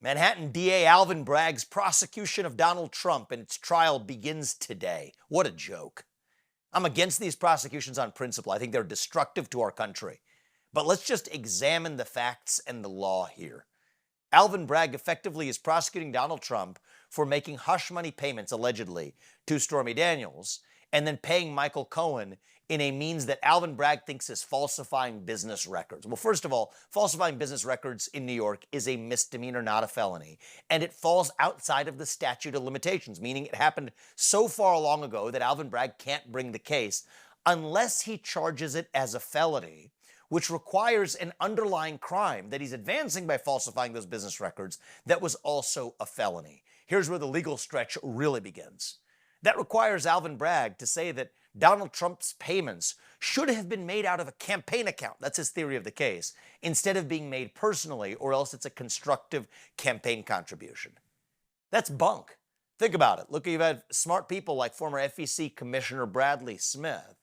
Manhattan DA Alvin Bragg's prosecution of Donald Trump and its trial begins today. What a joke. I'm against these prosecutions on principle. I think they're destructive to our country. But let's just examine the facts and the law here. Alvin Bragg effectively is prosecuting Donald Trump for making hush money payments, allegedly, to Stormy Daniels, and then paying Michael Cohen in a means that Alvin Bragg thinks is falsifying business records. Well, first of all, falsifying business records in New York is a misdemeanor, not a felony, and it falls outside of the statute of limitations, meaning it happened so far long ago that Alvin Bragg can't bring the case unless he charges it as a felony, which requires an underlying crime that he's advancing by falsifying those business records that was also a felony. Here's where the legal stretch really begins. That requires Alvin Bragg to say that Donald Trump's payments should have been made out of a campaign account. That's his theory of the case, instead of being made personally, or else it's a constructive campaign contribution. That's bunk. Think about it. Look, you've had smart people like former FEC Commissioner Bradley Smith,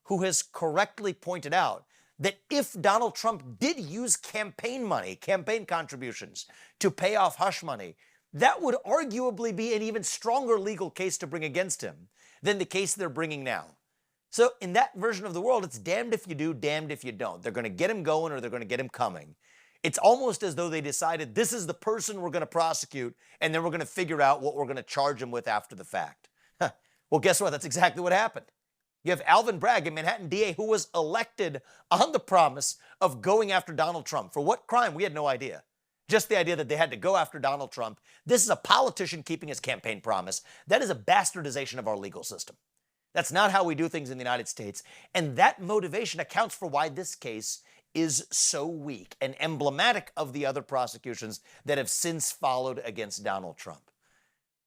who has correctly pointed out that if Donald Trump did use campaign money, campaign contributions, to pay off hush money, that would arguably be an even stronger legal case to bring against him than the case they're bringing now. So in that version of the world, it's damned if you do, damned if you don't. They're going to get him going or they're going to get him coming. It's almost as though they decided this is the person we're going to prosecute, and then we're going to figure out what we're going to charge him with after the fact. Well, guess what? That's exactly what happened. You have Alvin Bragg, a Manhattan DA who was elected on the promise of going after Donald Trump. For what crime? We had no idea. Just the idea that they had to go after Donald Trump. This is a politician keeping his campaign promise. That is a bastardization of our legal system. That's not how we do things in the United States. And that motivation accounts for why this case is so weak and emblematic of the other prosecutions that have since followed against Donald Trump.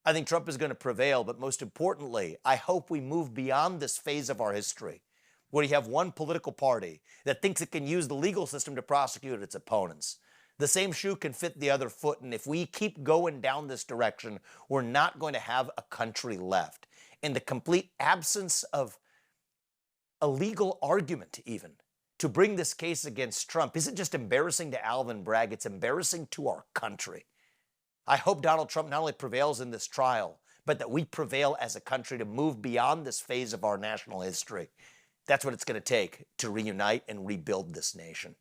I think Trump is going to prevail, but most importantly, I hope we move beyond this phase of our history where you have one political party that thinks it can use the legal system to prosecute its opponents. The same shoe can fit the other foot, and if we keep going down this direction, we're not going to have a country left. In the complete absence of a legal argument, even, to bring this case against Trump isn't just embarrassing to Alvin Bragg, it's embarrassing to our country. I hope Donald Trump not only prevails in this trial, but that we prevail as a country to move beyond this phase of our national history. That's what it's going to take to reunite and rebuild this nation.